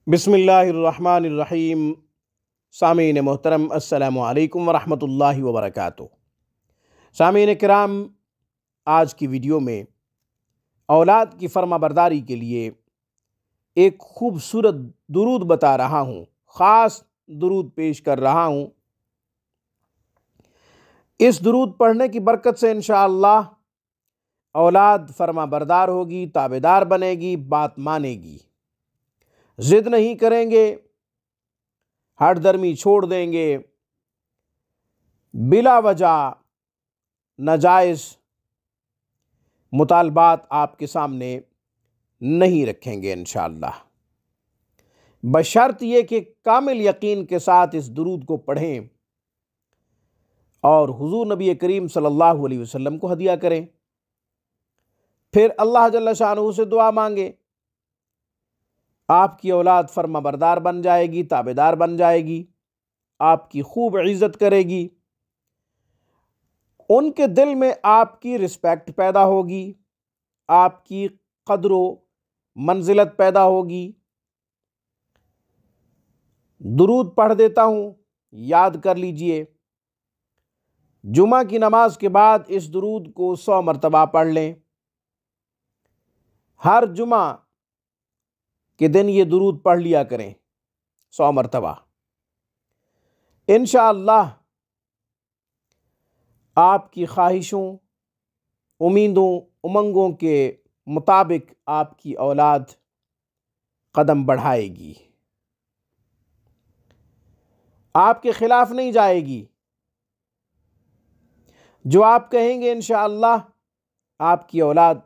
बिस्मिल्लाहिर्रहमानिर्रहीम। सामीन मोहतरम, अस्सलामु अलैकुम वरहमतुल्लाहि वबरकातुहू। सामीन किराम, आज की वीडियो में औलाद की फर्माबरदारी के लिए एक खूबसूरत दुरूद बता रहा हूँ, ख़ास दुरूद पेश कर रहा हूँ। इस दुरूद पढ़ने की बरकत से इंशाअल्लाह औलाद फर्माबरदार होगी, ताबेदार बनेगी, बात मानेगी, ज़िद नहीं करेंगे, हठधर्मी छोड़ देंगे, बिला वजह नाजायज़ मुतालबात आपके सामने नहीं रखेंगे इंशाअल्लाह। बशर्त ये कि कामिल यकीन के साथ इस दुरूद को पढ़ें और हुज़ूर नबी करीम सल्लल्लाहु अलैहि वसल्लम को हदिया करें। फिर अल्लाह जल्ल शानहू से दुआ मांगे, आपकी औलाद फर्माबरदार बन जाएगी, ताबेदार बन जाएगी, आपकी खूब इज़्ज़त करेगी, उनके दिल में आपकी रिस्पेक्ट पैदा होगी, आपकी क़द्र मंजिलत पैदा होगी। दुरूद पढ़ देता हूँ, याद कर लीजिए। जुमा की नमाज के बाद इस दुरूद को 100 मरतबा पढ़ लें। हर जुमा के दिन ये दुरूद पढ़ लिया करें 100 मरतबा। इंशाअल्लाह आपकी ख्वाहिशों, उम्मीदों, उमंगों के मुताबिक आपकी औलाद कदम बढ़ाएगी, आपके खिलाफ नहीं जाएगी। जो आप कहेंगे इंशाअल्लाह आपकी औलाद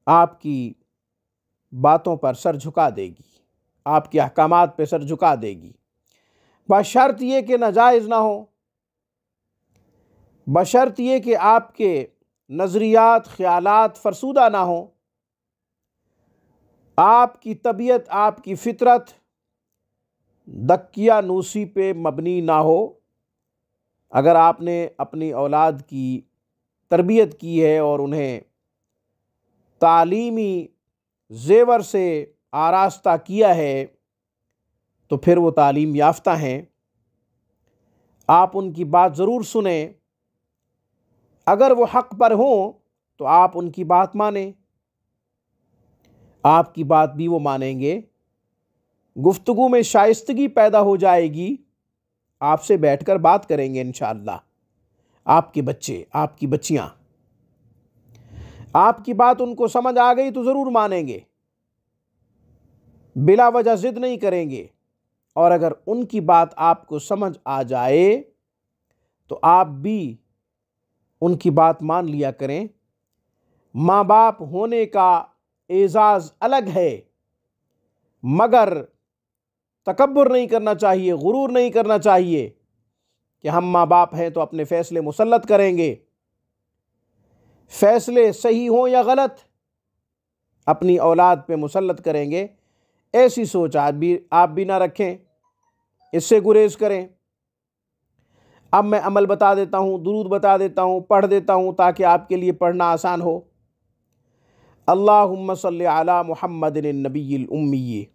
आपकी बातों पर सर झुका देगी, आपके अहकामात पे सर झुका देगी। बशर्त ये कि नाजायज़ ना हो, बशर्त ये कि आपके नज़रियात, ख़यालात फरसूदा ना हो, आपकी तबीयत, आपकी फ़ितरत दकियानूसी पे मबनी ना हो। अगर आपने अपनी औलाद की तरबियत की है और उन्हें तालीमी ज़ेवर से आरास्ता किया है तो फिर वो तालीम याफ्ता हैं। आप उनकी बात ज़रूर सुने, अगर वो हक़ पर हों तो आप उनकी बात मानें, आपकी बात भी वो मानेंगे, गुफ्तगू में शाइस्तगी पैदा हो जाएगी, आपसे बैठकर बात करेंगे इंशाअल्लाह। आपके बच्चे, आपकी बच्चियाँ, आपकी बात उनको समझ आ गई तो ज़रूर मानेंगे, बिला वजह ज़िद नहीं करेंगे। और अगर उनकी बात आपको समझ आ जाए तो आप भी उनकी बात मान लिया करें। माँ बाप होने का एज़ाज़ अलग है, मगर तकब्बुर नहीं करना चाहिए, गुरूर नहीं करना चाहिए कि हम माँ बाप हैं तो अपने फ़ैसले मुसल्लत करेंगे। फ़ैसले सही हों या गलत अपनी औलाद पे मुसल्लत करेंगे, ऐसी सोच आप भी ना रखें, इससे गुरेज करें। अब मैं अमल बता देता हूँ, दुरूद बता देता हूँ, पढ़ देता हूँ ताकि आपके लिए पढ़ना आसान हो। अल्लाहुम्मा सल्लि अला मुहम्मदिन नबिय्यिल उम्मी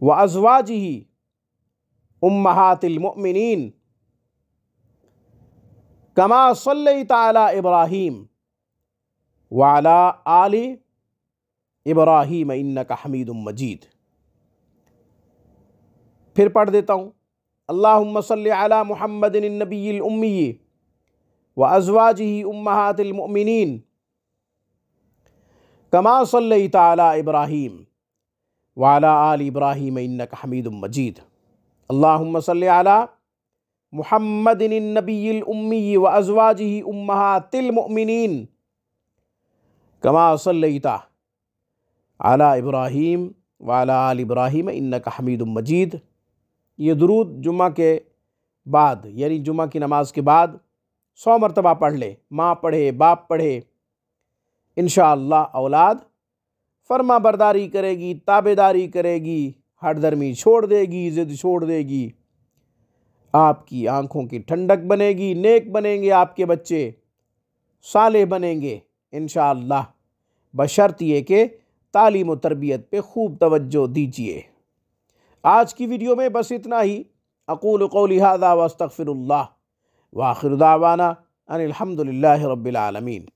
व अज़वाजिही उम्महातिल मुअमिनीन कमा सल्लैता अला इब्राहीम व अला आलि इब्राहीम इन्नका हमीदुम मजीद। फिर पढ़ देता हूँ। अल्लाहुम्मा सल्लि अला मुहम्मदिन नबिय्यिल उम्मी व अज़वाजिही उम्महातिल मुअमिनीन कमा सल्लैता अला इब्राहीम व अला आलि इब्राहीम इन्नका हमीदुम मजीद। अल्लाहुम्मा सल्लि अला मुहम्मदिन नबिय्यिल उम्मी व अज़वाजिही उम्महातिल मुअमिनीन कमा सल्लैता अला इब्राहीम व अला आलि इब्राहीम इन्नका हमीदुम मजीद। ये दुरूद जुम्मा के बाद यानी जुम्मा की नमाज के बाद 100 मरतबा पढ़ ले। माँ पढ़े, बाप पढ़े, इंशाअल्लाह औलाद फर्मा बरदारी करेगी, ताबेदारी करेगी, हठधर्मी छोड़ देगी, ज़िद छोड़ देगी, आपकी आंखों की ठंडक बनेगी, नेक बनेंगे, आपके बच्चे साले बनेंगे इंशाअल्लाह। बशर्त ये कि तालीम व तरबियत पे खूब तवज्जो दीजिए। आज की वीडियो में बस इतना ही। अक़ूलु क़ौली हाज़ा व अस्तग़फ़िरुल्लाह व आख़िरु दावाना अनिल हम्दुलिल्लाहि रब्बिल आलमीन।